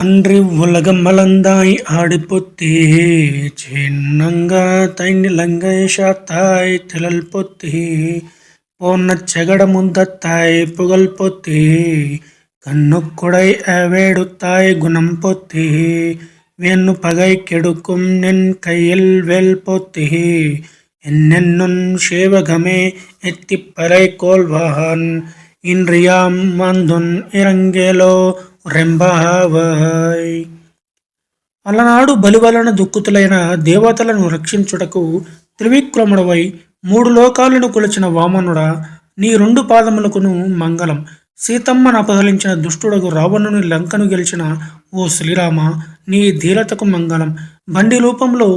அன்றி உலகமளந்தாய் ஆடிப்பொத்தி சின்னங்க தைநிலங்கை ஷாத்தாய் திழல் பொத்தி போன செகட முந்தத்தாய் புகழ் பொத்தி கண்ணுக்குடை வேடுத்தாய் குணம் பொத்தி வேணு பகை கெடுக்கும் நின் கையில் வேல் பொத்தி என்னென்னும் சேவகமே எத்திப்பறை கோல்வான் இன்றியாம் మందున్ ఇరంగేలో రెంబావై. అలనాడు బలివలన దుఃఖితులైన దేవతలను రక్షించుటకు త్రివిక్రముడవై 3 లోకాలను కొలిచిన వామనుడా, నీ 2 పాదములకును మంగళం. సీతమ్మను అపహరించిన దుష్టుడగు రావణుని లంకను గెలిచిన ఓ శ్రీరామ, నీ ధీరతకు మంగళం. బండి రూపంలో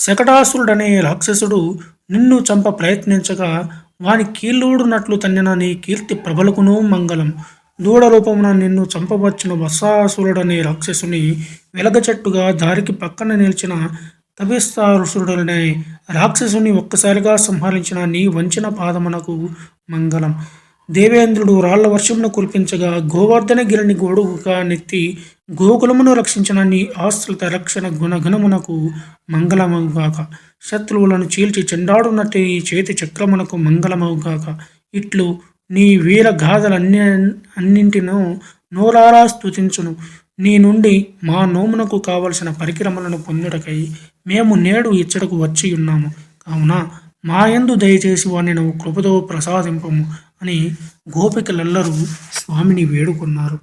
శకటాసురుడనే రాక్షసుడు నిన్ను చంప ప్రయత్నించగా వాని కీళ్ళూడునట్లు తన్నిన నీ కీర్తి ప్రభలకును మంగళం. దూడ రూపమున నిన్ను చంపవచ్చిన వత్సాసురుడనే రాక్షసుని వెలగచెట్టుగా దారికి పక్కన నిలిచిన కపిస్తాసురుడనే రాక్షసుని ఒక్కసారిగా సంహరించిన నీ వంచిన పాదమునకు మంగళం. దేవేంద్రుడు రాళ్ల వర్షమును కురిపించగా గోవర్ధనగిరిని గొడుగుగా నెత్తి గోకులమును రక్షించిన నీ ఆశ్రిత రక్షణ గుణగుణమునకు మంగళమవుగాక. శత్రువులను చీల్చి చెండాడునట్టి నీ చేతి చక్రమునకు మంగళమవుగాక. ఇట్లు నీ వీర గాథలన్నింటినూ నోరారా స్తుతించును. నీ నుండి మా నోమునకు కావలసిన పరికరములను పొందుటకై మేము నేడు ఇచ్చటకు వచ్చియున్నాము. కావున మాయందు దయచేసి వాణ్ణి నువ్వు కృపతో ప్రసాదింపము అని గోపికలెల్లరూ స్వామిని వేడుకున్నారు.